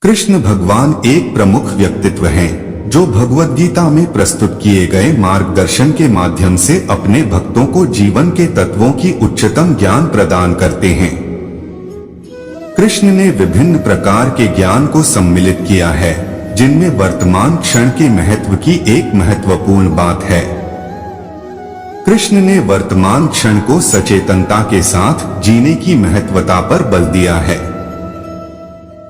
कृष्ण भगवान एक प्रमुख व्यक्तित्व हैं, जो भगवद गीता में प्रस्तुत किए गए मार्गदर्शन के माध्यम से अपने भक्तों को जीवन के तत्वों की उच्चतम ज्ञान प्रदान करते हैं। कृष्ण ने विभिन्न प्रकार के ज्ञान को सम्मिलित किया है, जिनमें वर्तमान क्षण के महत्व की एक महत्वपूर्ण बात है। कृष्ण ने वर्तमान क्षण को सचेतनता के साथ जीने की महत्वता पर बल दिया है।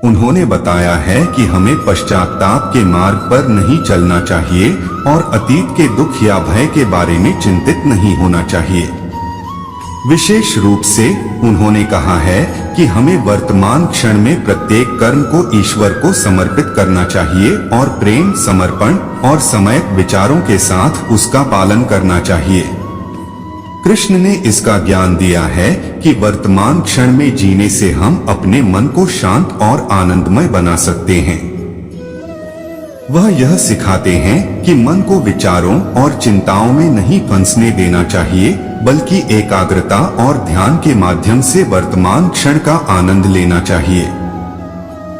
उन्होंने बताया है कि हमें पश्चाताप के मार्ग पर नहीं चलना चाहिए और अतीत के दुख या भय के बारे में चिंतित नहीं होना चाहिए। विशेष रूप से उन्होंने कहा है कि हमें वर्तमान क्षण में प्रत्येक कर्म को ईश्वर को समर्पित करना चाहिए और प्रेम, समर्पण और सम्यक विचारों के साथ उसका पालन करना चाहिए। कृष्ण ने इसका ज्ञान दिया है कि वर्तमान क्षण में जीने से हम अपने मन को शांत और आनंदमय बना सकते हैं। वह यह सिखाते हैं कि मन को विचारों और चिंताओं में नहीं फंसने देना चाहिए, बल्कि एकाग्रता और ध्यान के माध्यम से वर्तमान क्षण का आनंद लेना चाहिए।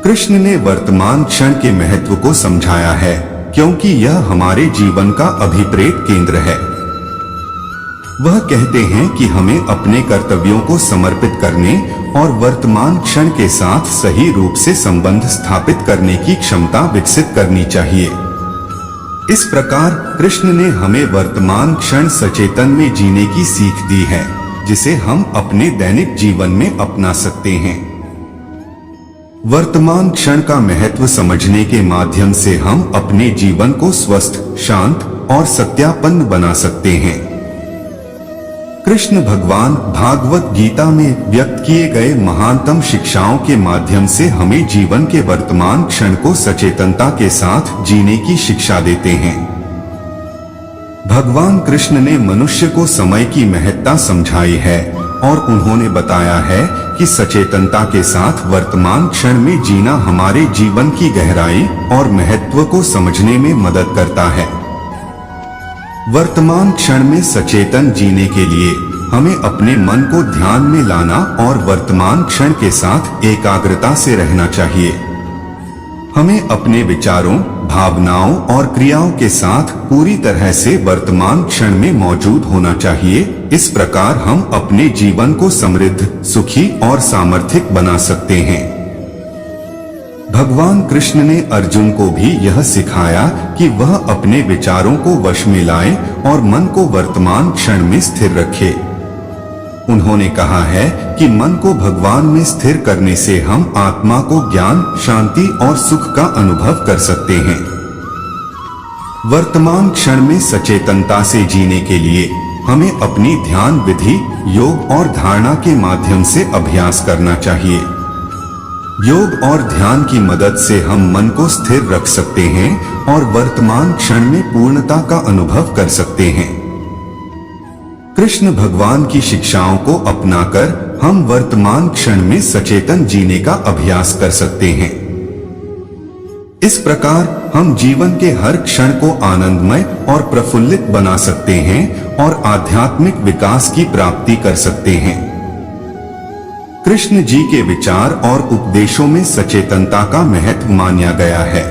कृष्ण ने वर्तमान क्षण के महत्व को समझाया है, क्योंकि यह हमारे जीवन का अभिप्रेत केंद्र है। वह कहते हैं कि हमें अपने कर्तव्यों को समर्पित करने और वर्तमान क्षण के साथ सही रूप से संबंध स्थापित करने की क्षमता विकसित करनी चाहिए। इस प्रकार कृष्ण ने हमें वर्तमान क्षण सचेतन में जीने की सीख दी है, जिसे हम अपने दैनिक जीवन में अपना सकते हैं। वर्तमान क्षण का महत्व समझने के माध्यम से हम अपने जीवन को स्वस्थ, शांत और सत्यापन्न बना सकते हैं। कृष्ण भगवान भागवत गीता में व्यक्त किए गए महानतम शिक्षाओं के माध्यम से हमें जीवन के वर्तमान क्षण को सचेतनता के साथ जीने की शिक्षा देते हैं। भगवान कृष्ण ने मनुष्य को समय की महत्ता समझाई है और उन्होंने बताया है कि सचेतनता के साथ वर्तमान क्षण में जीना हमारे जीवन की गहराई और महत्व को समझने में मदद करता है। वर्तमान क्षण में सचेतन जीने के लिए हमें अपने मन को ध्यान में लाना और वर्तमान क्षण के साथ एकाग्रता से रहना चाहिए। हमें अपने विचारों, भावनाओं और क्रियाओं के साथ पूरी तरह से वर्तमान क्षण में मौजूद होना चाहिए। इस प्रकार हम अपने जीवन को समृद्ध, सुखी और सामर्थ्यक बना सकते हैं। भगवान कृष्ण ने अर्जुन को भी यह सिखाया कि वह अपने विचारों को वश में लाए और मन को वर्तमान क्षण में स्थिर रखे। उन्होंने कहा है कि मन को भगवान में स्थिर करने से हम आत्मा को ज्ञान, शांति और सुख का अनुभव कर सकते हैं। वर्तमान क्षण में सचेतनता से जीने के लिए हमें अपनी ध्यान विधि, योग और धारणा के माध्यम से अभ्यास करना चाहिए। योग और ध्यान की मदद से हम मन को स्थिर रख सकते हैं और वर्तमान क्षण में पूर्णता का अनुभव कर सकते हैं। कृष्ण भगवान की शिक्षाओं को अपनाकर हम वर्तमान क्षण में सचेतन जीने का अभ्यास कर सकते हैं। इस प्रकार हम जीवन के हर क्षण को आनंदमय और प्रफुल्लित बना सकते हैं और आध्यात्मिक विकास की प्राप्ति कर सकते हैं। कृष्ण जी के विचार और उपदेशों में सचेतनता का महत्व माना गया है।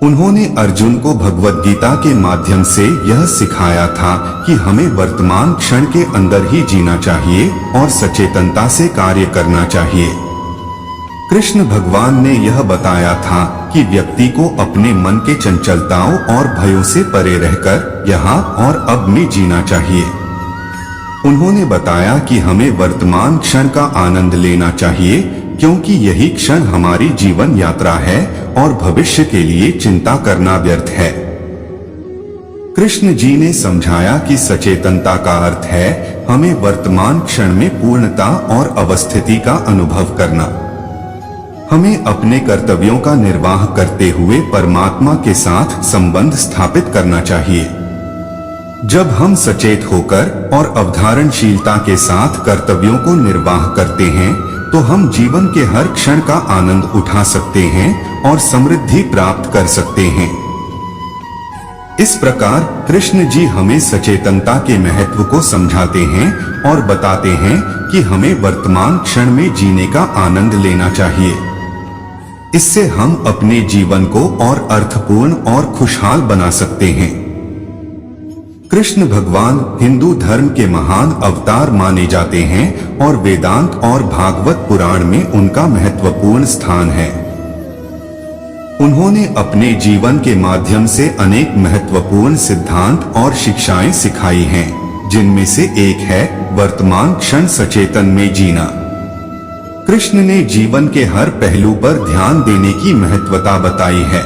उन्होंने अर्जुन को भगवद गीता के माध्यम से यह सिखाया था कि हमें वर्तमान क्षण के अंदर ही जीना चाहिए और सचेतनता से कार्य करना चाहिए। कृष्ण भगवान ने यह बताया था कि व्यक्ति को अपने मन के चंचलताओं और भयों से परे रहकर यहाँ और अब में जीना चाहिए। उन्होंने बताया कि हमें वर्तमान क्षण का आनंद लेना चाहिए, क्योंकि यही क्षण हमारी जीवन यात्रा है और भविष्य के लिए चिंता करना व्यर्थ है। कृष्ण जी ने समझाया कि सचेतनता का अर्थ है हमें वर्तमान क्षण में पूर्णता और अवस्थिति का अनुभव करना। हमें अपने कर्तव्यों का निर्वाह करते हुए परमात्मा के साथ संबंध स्थापित करना चाहिए। जब हम सचेत होकर और अवधारणशीलता के साथ कर्तव्यों को निर्वाह करते हैं, तो हम जीवन के हर क्षण का आनंद उठा सकते हैं और समृद्धि प्राप्त कर सकते हैं। इस प्रकार कृष्ण जी हमें सचेतनता के महत्व को समझाते हैं और बताते हैं कि हमें वर्तमान क्षण में जीने का आनंद लेना चाहिए। इससे हम अपने जीवन को और अर्थपूर्ण और खुशहाल बना सकते हैं। कृष्ण भगवान हिंदू धर्म के महान अवतार माने जाते हैं और वेदांत और भागवत पुराण में उनका महत्वपूर्ण स्थान है। उन्होंने अपने जीवन के माध्यम से अनेक महत्वपूर्ण सिद्धांत और शिक्षाएं सिखाई हैं, जिनमें से एक है वर्तमान क्षण सचेतन में जीना। कृष्ण ने जीवन के हर पहलू पर ध्यान देने की महत्वता बताई है।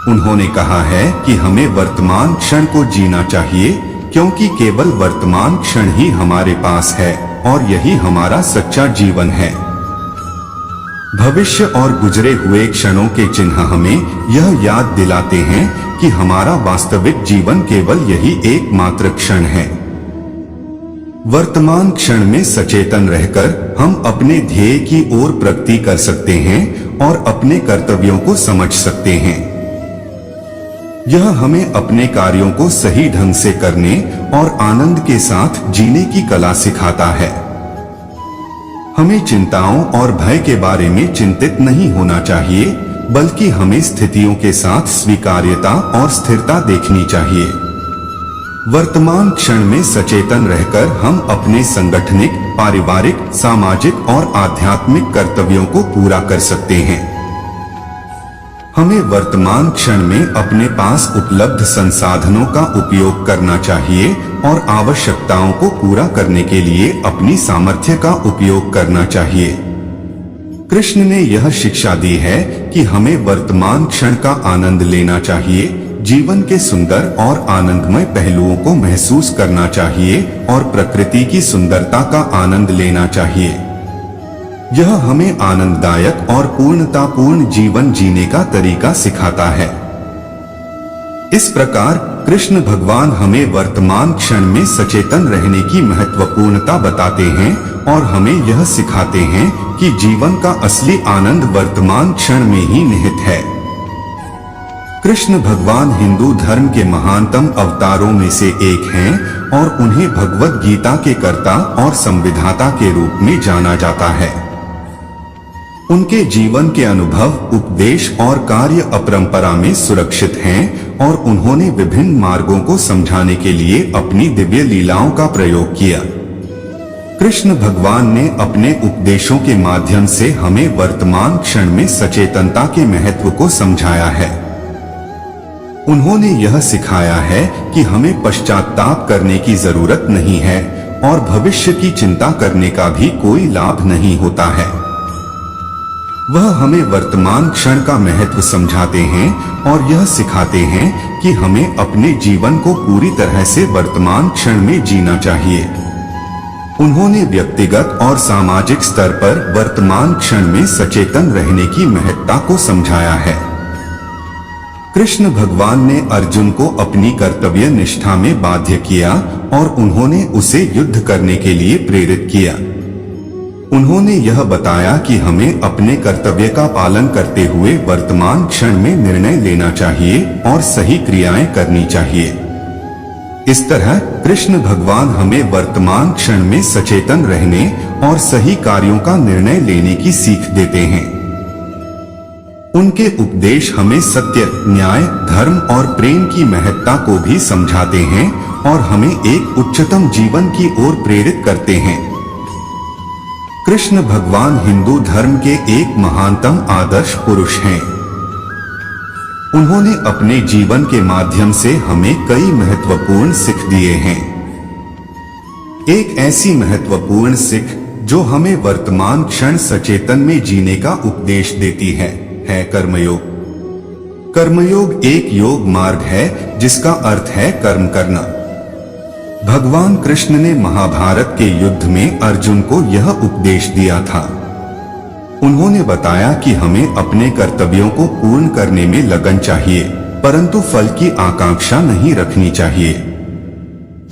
उन्होंने कहा है कि हमें वर्तमान क्षण को जीना चाहिए, क्योंकि केवल वर्तमान क्षण ही हमारे पास है और यही हमारा सच्चा जीवन है। भविष्य और गुजरे हुए क्षणों के चिन्ह हमें यह याद दिलाते हैं कि हमारा वास्तविक जीवन केवल यही एकमात्र क्षण है। वर्तमान क्षण में सचेतन रहकर हम अपने ध्येय की ओर प्रगति कर सकते हैं और अपने कर्तव्यों को समझ सकते हैं। यह हमें अपने कार्यों को सही ढंग से करने और आनंद के साथ जीने की कला सिखाता है। हमें चिंताओं और भय के बारे में चिंतित नहीं होना चाहिए, बल्कि हमें स्थितियों के साथ स्वीकार्यता और स्थिरता देखनी चाहिए। वर्तमान क्षण में सचेतन रहकर हम अपने संगठनिक, पारिवारिक, सामाजिक और आध्यात्मिक कर्तव्यों को पूरा कर सकते हैं। हमें वर्तमान क्षण में अपने पास उपलब्ध संसाधनों का उपयोग करना चाहिए और आवश्यकताओं को पूरा करने के लिए अपनी सामर्थ्य का उपयोग करना चाहिए। कृष्ण ने यह शिक्षा दी है कि हमें वर्तमान क्षण का आनंद लेना चाहिए, जीवन के सुंदर और आनंदमय पहलुओं को महसूस करना चाहिए और प्रकृति की सुंदरता का आनंद लेना चाहिए। यह हमें आनंददायक और पूर्णतापूर्ण जीवन जीने का तरीका सिखाता है। इस प्रकार कृष्ण भगवान हमें वर्तमान क्षण में सचेतन रहने की महत्वपूर्णता बताते हैं और हमें यह सिखाते हैं कि जीवन का असली आनंद वर्तमान क्षण में ही निहित है। कृष्ण भगवान हिंदू धर्म के महानतम अवतारों में से एक हैं और उन्हें भगवत गीता के कर्ता और संविधाता के रूप में जाना जाता है। उनके जीवन के अनुभव, उपदेश और कार्य अपरंपरा में सुरक्षित हैं और उन्होंने विभिन्न मार्गों को समझाने के लिए अपनी दिव्य लीलाओं का प्रयोग किया। कृष्ण भगवान ने अपने उपदेशों के माध्यम से हमें वर्तमान क्षण में सचेतनता के महत्व को समझाया है। उन्होंने यह सिखाया है कि हमें पश्चाताप करने की जरूरत नहीं है और भविष्य की चिंता करने का भी कोई लाभ नहीं होता है। वह हमें वर्तमान क्षण का महत्व समझाते हैं और यह सिखाते हैं कि हमें अपने जीवन को पूरी तरह से वर्तमान क्षण में जीना चाहिए। उन्होंने व्यक्तिगत और सामाजिक स्तर पर वर्तमान क्षण में सचेतन रहने की महत्ता को समझाया है। कृष्ण भगवान ने अर्जुन को अपनी कर्तव्य निष्ठा में बाध्य किया और उन्होंने उसे युद्ध करने के लिए प्रेरित किया। उन्होंने यह बताया कि हमें अपने कर्तव्य का पालन करते हुए वर्तमान क्षण में निर्णय लेना चाहिए और सही क्रियाएं करनी चाहिए। इस तरह कृष्ण भगवान हमें वर्तमान क्षण में सचेतन रहने और सही कार्यों का निर्णय लेने की सीख देते हैं। उनके उपदेश हमें सत्य, न्याय, धर्म और प्रेम की महत्ता को भी समझाते हैं और हमें एक उच्चतम जीवन की ओर प्रेरित करते हैं। कृष्ण भगवान हिंदू धर्म के एक महानतम आदर्श पुरुष हैं। उन्होंने अपने जीवन के माध्यम से हमें कई महत्वपूर्ण सीख दिए हैं। एक ऐसी महत्वपूर्ण सीख जो हमें वर्तमान क्षण सचेतन में जीने का उपदेश देती है कर्मयोग। कर्मयोग एक योग मार्ग है जिसका अर्थ है कर्म करना। भगवान कृष्ण ने महाभारत के युद्ध में अर्जुन को यह उपदेश दिया था। उन्होंने बताया कि हमें अपने कर्तव्यों को पूर्ण करने में लगन चाहिए, परंतु फल की आकांक्षा नहीं रखनी चाहिए।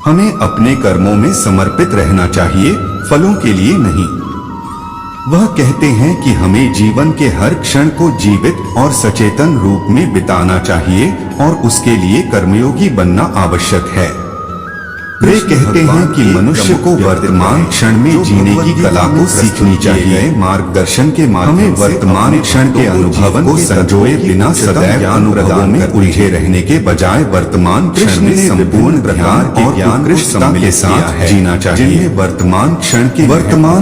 हमें अपने कर्मों में समर्पित रहना चाहिए, फलों के लिए नहीं। वह कहते हैं कि हमें जीवन के हर क्षण को जीवित और सचेतन रूप में बिताना चाहिए और उसके लिए कर्मयोगी बनना आवश्यक है। वे कहते हैं कि मनुष्य को वर्तमान क्षण में जीने की कला को सीखनी चाहिए। मार्गदर्शन के माध्यम हमें वर्तमान क्षण के अनुभवन को संजोए बिना सदैव अनुभवों में उलझे रहने के बजाय वर्तमान क्षण में संपूर्ण प्रकार और उत्कृष्टता के साथ जीना चाहिए। वर्तमान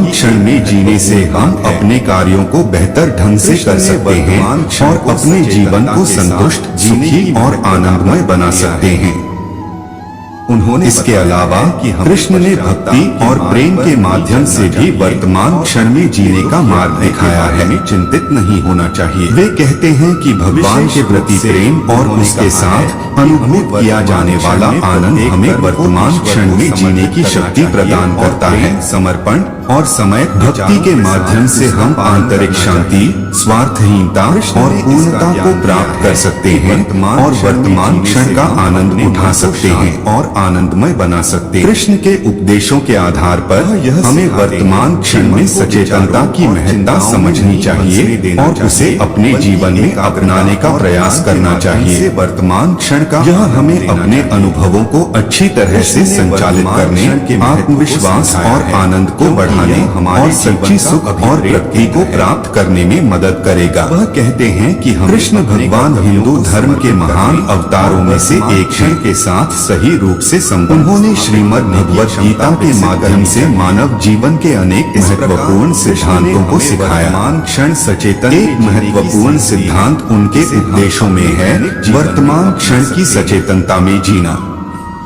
क्षण में जीने से हम अपने कार्यों को बेहतर ढंग से कर सकते हैं और अपने जीवन को संतुष्ट, सुखी और आनंदमय बना सकते हैं। उन्होंने इसके अलावा कृष्ण ने भक्ति और प्रेम के माध्यम से भी वर्तमान क्षण में जीने का मार्ग दिखाया है। चिंतित नहीं होना चाहिए। वे कहते हैं कि भगवान के प्रति प्रेम और उसके साथ अनुभव किया जाने वाला आनंद हमें वर्तमान क्षण में जीने की शक्ति प्रदान करता है। समर्पण और समय भक्ति के माध्यम से हम आंतरिक शांति, स्वार्थहीनता और पूर्णता को प्राप्त कर सकते हैं और वर्तमान क्षण का आनंद उठा सकते हैं और आनंदमय बना सकते हैं। कृष्ण के उपदेशों के आधार पर हमें वर्तमान क्षण में सचेतनता की महत्ता समझनी चाहिए और उसे अपने जीवन में अपनाने का प्रयास करना चाहिए। वर्तमान क्षण का यह हमें अपने अनुभवों को अच्छी तरह से संचालित करने, आत्मविश्वास और आनंद को बढ़ाने और सच्ची सुख और प्रगति को प्राप्त करने में मदद करेगा। वह कहते हैं कि कृष्ण भगवान हिंदू धर्म के महान अवतारों में से एक हैं के साथ सही रूप से उन्होंने श्रीमद् भगवत गीता के माध्यम से मानव जीवन के अनेक महत्वपूर्ण सिद्धांतों को सिखाया। क्षण सचेतन एक महत्वपूर्ण सिद्धांत उनके उपदेशों में है वर्तमान क्षण की सचेतनता में जीना।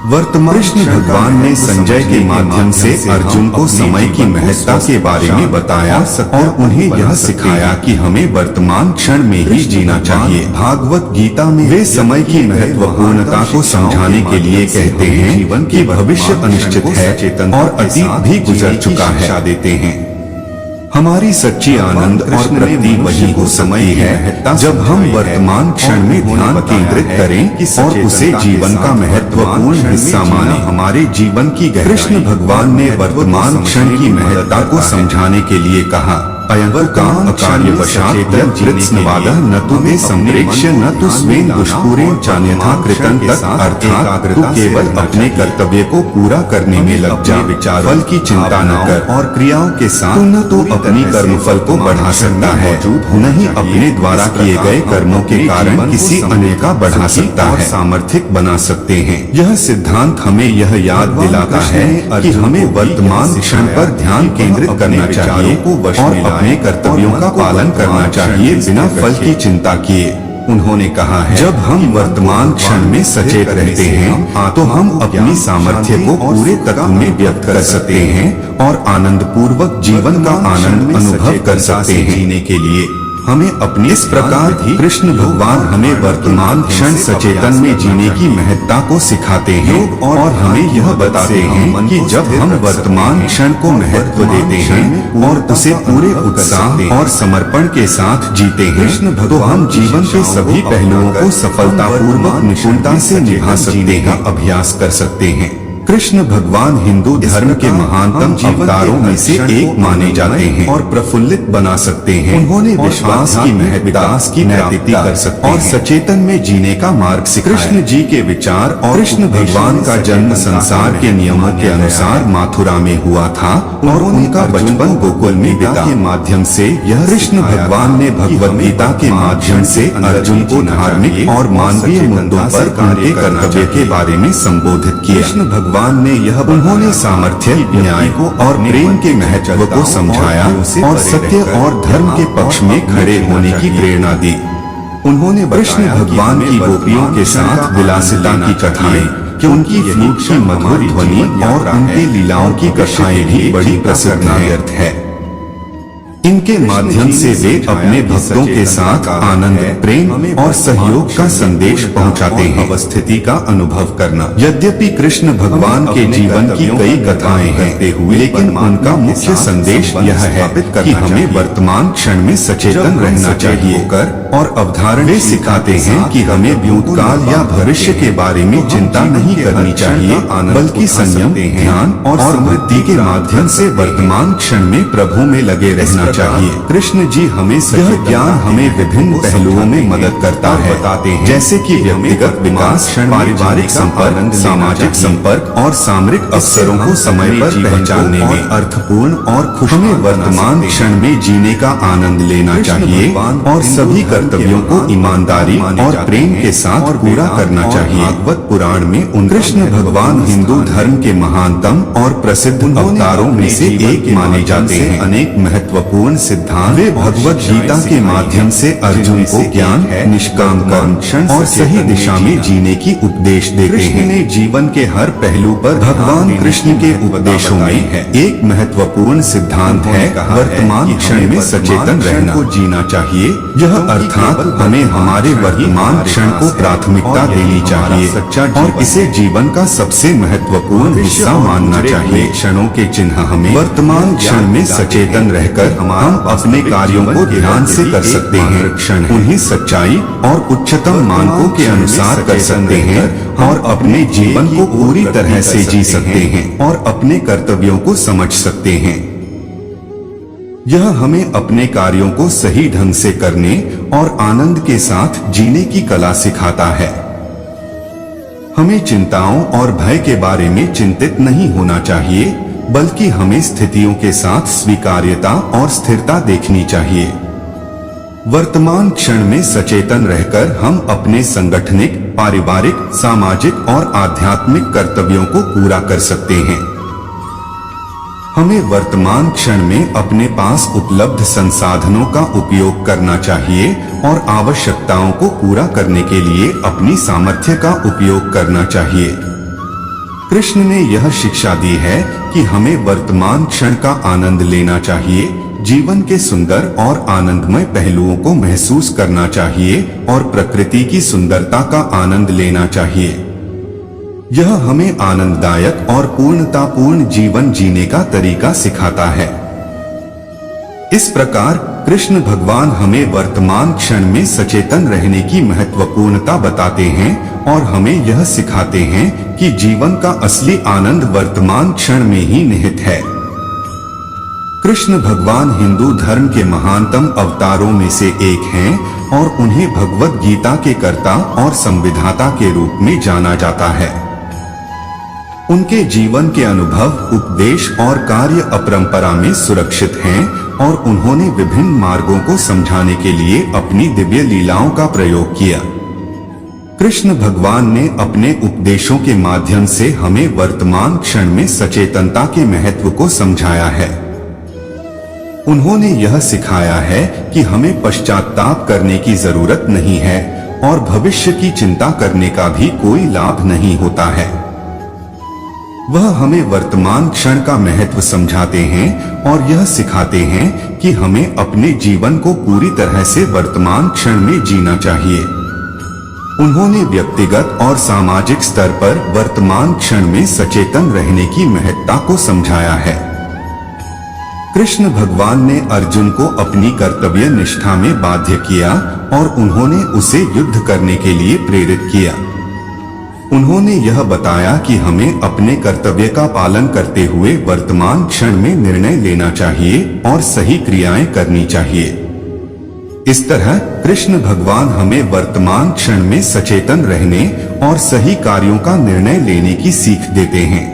कृष्ण भगवान ने संजय के माध्यम से अर्जुन को समय की महत्ता के बारे में बताया और उन्हें यह सिखाया कि हमें वर्तमान क्षण में ही जीना चाहिए। भागवत गीता में वे समय की महत्वपूर्णता को समझाने के लिए कहते हैं कि भविष्य अनिश्चित है और अतीत भी गुजर चुका है। देते हैं हमारी सच्ची आनंद और प्रगति वही हो समय है जब हम वर्तमान क्षण में ध्यान केंद्रित करें और उसे जीवन का महत्वपूर्ण हिस्सा माने। हमारे जीवन की कृष्ण भगवान ने वर्तमान क्षण की महत्ता को समझाने के लिए कहा, अयंकाम कार्यवशात् कृत्स्नवादः न तु मे संप्रेक्ष्य न तु स्वेन दुष्पूरेण चान्यथा कृतं तत्। अर्थात तू केवल अपने कर्तव्य को पूरा करने में लग जा, फल की चिंता न कर और क्रियाओं के साथ न तो अपनी कर्मफल को बढ़ा सकता है, न ही अपने द्वारा किए गए कर्मों के कारण किसी अन्य का बढ़ा सकता है, सामर्थ्यक बना सकते हैं। यह सिद्धांत हमें यह याद दिलाता है कि हमें वर्तमान क्षण पर ध्यान केंद्रित करना चाहिए और अपने कर्तव्यों का पालन करना चाहिए बिना फल की चिंता किए। उन्होंने कहा है, जब हम वर्तमान क्षण में सचेत रहते हैं तो हम अपनी सामर्थ्य को पूरे तत्व में व्यक्त कर सकते हैं और आनंद पूर्वक जीवन का आनंद अनुभव कर सकते हैं। जीने के लिए हमें अपने इस प्रकार ही कृष्ण भगवान हमें वर्तमान क्षण सचेतन में जीने की महत्ता को सिखाते हैं और हमें यह बताते हैं कि जब हम वर्तमान क्षण को महत्व देते हैं और उसे पूरे उत्साह और समर्पण के साथ जीते हैं तो हम जीवन के सभी पहलुओं को सफलतापूर्वक निपुणता से निभा सकते हैं, अभ्यास कर सकते हैं। कृष्ण भगवान हिंदू धर्म के महानतम अवतारों में से एक माने जाते हैं और प्रफुल्लित बना सकते हैं। उन्होंने विश्वास की महत्ता की नैतिकता कर सकते और सचेतन में जीने का मार्ग सिखाया। कृष्ण जी के विचार और कृष्ण भगवान का जन्म संसार के नियमों के अनुसार मथुरा में हुआ था और उनका बचपन गोकुल में पिता के माध्यम से यह कृष्ण भगवान ने भगवत गीता के माध्यम से अर्जुन को धार्मिक और मानवीय मुद्दों पर उनके कर्तव्य के बारे में संबोधित किया। कृष्ण भगवान ने उन्होंने सामर्थ्य, न्याय और प्रेम के महत्व को समझाया और सत्य और धर्म के पक्ष में खड़े होने की प्रेरणा दी। उन्होंने कृष्ण भगवान की गोपियों के साथ विलासिता की कथाएं कि उनकी फ्लूट की मधुर ध्वनि और उनकी लीलाओं की कथाएं भी बड़ी प्रसिद्ध है। इनके माध्यम से वे अपने भक्तों के साथ आनंद, प्रेम और सहयोग का संदेश पहुंचाते हैं। अवस्थिति का अनुभव करना। यद्यपि कृष्ण भगवान के जीवन की कई कथाएं हैं, लेकिन उनका मुख्य संदेश यह है कि हमें वर्तमान क्षण में सचेतन रहना चाहिए और अवधारण वे सिखाते हैं कि हमें भूतकाल या भविष्य के बारे में चिंता नहीं करनी चाहिए, बल्कि संयम, ध्यान और समृद्धि के माध्यम से वर्तमान क्षण में प्रभु में लगे रहना चाहिए। कृष्ण जी हमें यह ज्ञान हमें विभिन्न पहलुओं में मदद करता है, बताते हैं, जैसे कि व्यक्तिगत विकास, पारिवारिक संपर्क, सामाजिक संपर्क और सामरिक अवसरों को समय पर पहचानने में अर्थपूर्ण और खुश। हमें वर्तमान क्षण में जीने का आनंद लेना चाहिए और सभी कर्तव्यों को ईमानदारी और प्रेम के साथ पूरा करना चाहिए। भागवत पुराण में कृष्ण भगवान हिंदू धर्म के महानतम और प्रसिद्ध अवतारों में से एक माने जाते हैं। अनेक महत्वपूर्ण सिद्धांत वे भगवत गीता के माध्यम से अर्जुन को ज्ञान, निष्काम कर्म और सही दिशा में जीने की उपदेश देते हैं। ने जीवन के हर पहलू पर भगवान कृष्ण के उपदेशों में है एक महत्वपूर्ण सिद्धांत है वर्तमान क्षण में सचेतन रहना को जीना चाहिए। यह अर्थात हमें हमारे वर्तमान क्षण को प्राथमिकता देनी चाहिए और इसे जीवन का सबसे महत्वपूर्ण हिस्सा मानना चाहिए। क्षणों के चिन्ह हमें वर्तमान क्षण में सचेतन रहकर हम अपने कार्यों को ध्यान से कर सकते हैं। क्षण उन्हें सच्चाई और उच्चतम मानकों के अनुसार कर सकते हैं और अपने जीवन को पूरी तरह से जी सकते हैं और अपने कर्तव्यों को समझ सकते हैं। यह हमें अपने कार्यों को सही ढंग से करने और आनंद के साथ जीने की कला सिखाता है। हमें चिंताओं और भय के बारे में चिंतित नहीं होना चाहिए, बल्कि हमें स्थितियों के साथ स्वीकार्यता और स्थिरता देखनी चाहिए। वर्तमान क्षण में सचेतन रहकर हम अपने संगठनिक, पारिवारिक, सामाजिक और आध्यात्मिक कर्तव्यों को पूरा कर सकते हैं। हमें वर्तमान क्षण में अपने पास उपलब्ध संसाधनों का उपयोग करना चाहिए और आवश्यकताओं को पूरा करने के लिए अपनी सामर्थ्य का उपयोग करना चाहिए। कृष्ण ने यह शिक्षा दी है कि हमें वर्तमान क्षण का आनंद लेना चाहिए, जीवन के सुंदर और आनंदमय पहलुओं को महसूस करना चाहिए और प्रकृति की सुंदरता का आनंद लेना चाहिए। यह हमें आनंददायक और पूर्णतापूर्ण जीवन जीने का तरीका सिखाता है। इस प्रकार कृष्ण भगवान हमें वर्तमान क्षण में सचेतन रहने की महत्वपूर्णता बताते हैं और हमें यह सिखाते हैं कि जीवन का असली आनंद वर्तमान क्षण में ही निहित है। कृष्ण भगवान हिंदू धर्म के महानतम अवतारों में से एक हैं और उन्हें भगवत गीता के कर्ता और संविधाता के रूप में जाना जाता है। उनके जीवन के अनुभव, उपदेश और कार्य अपरंपरा में सुरक्षित हैं और उन्होंने विभिन्न मार्गों को समझाने के लिए अपनी दिव्य लीलाओं का प्रयोग किया। कृष्ण भगवान ने अपने उपदेशों के माध्यम से हमें वर्तमान क्षण में सचेतनता के महत्व को समझाया है। उन्होंने यह सिखाया है कि हमें पश्चाताप करने की जरूरत नहीं है और भविष्य की चिंता करने का भी कोई लाभ नहीं होता है। वह हमें वर्तमान क्षण का महत्व समझाते हैं और यह सिखाते हैं कि हमें अपने जीवन को पूरी तरह से वर्तमान क्षण में जीना चाहिए। उन्होंने व्यक्तिगत और सामाजिक स्तर पर वर्तमान क्षण में सचेतन रहने की महत्ता को समझाया है। कृष्ण भगवान ने अर्जुन को अपनी कर्तव्य निष्ठा में बाध्य किया और उन्होंने उसे युद्ध करने के लिए प्रेरित किया। उन्होंने यह बताया कि हमें अपने कर्तव्य का पालन करते हुए वर्तमान क्षण में निर्णय लेना चाहिए और सही क्रियाएं करनी चाहिए। इस तरह कृष्ण भगवान हमें वर्तमान क्षण में सचेतन रहने और सही कार्यों का निर्णय लेने की सीख देते हैं।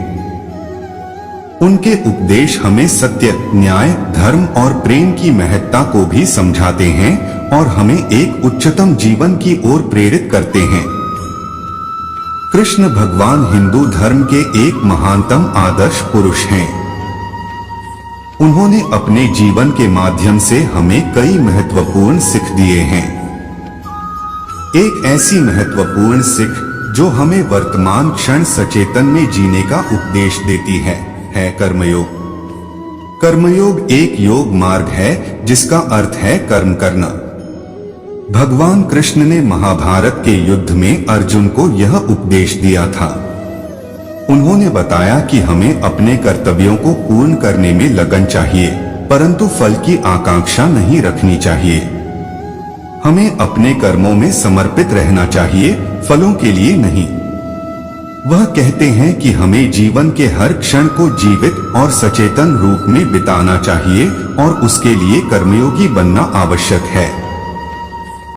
उनके उपदेश हमें सत्य, न्याय, धर्म और प्रेम की महत्ता को भी समझाते हैं और हमें एक उच्चतम जीवन की ओर प्रेरित करते हैं। कृष्ण भगवान हिंदू धर्म के एक महानतम आदर्श पुरुष हैं। उन्होंने अपने जीवन के माध्यम से हमें कई महत्वपूर्ण सीख दिए हैं। एक ऐसी महत्वपूर्ण सीख जो हमें वर्तमान क्षण सचेतन में जीने का उपदेश देती है कर्मयोग। कर्मयोग एक योग मार्ग है जिसका अर्थ है कर्म करना। भगवान कृष्ण ने महाभारत के युद्ध में अर्जुन को यह उपदेश दिया था। उन्होंने बताया कि हमें अपने कर्तव्यों को पूर्ण करने में लगन चाहिए, परंतु फल की आकांक्षा नहीं रखनी चाहिए। हमें अपने कर्मों में समर्पित रहना चाहिए, फलों के लिए नहीं। वह कहते हैं कि हमें जीवन के हर क्षण को जीवित और सचेतन रूप में बिताना चाहिए और उसके लिए कर्मयोगी बनना आवश्यक है।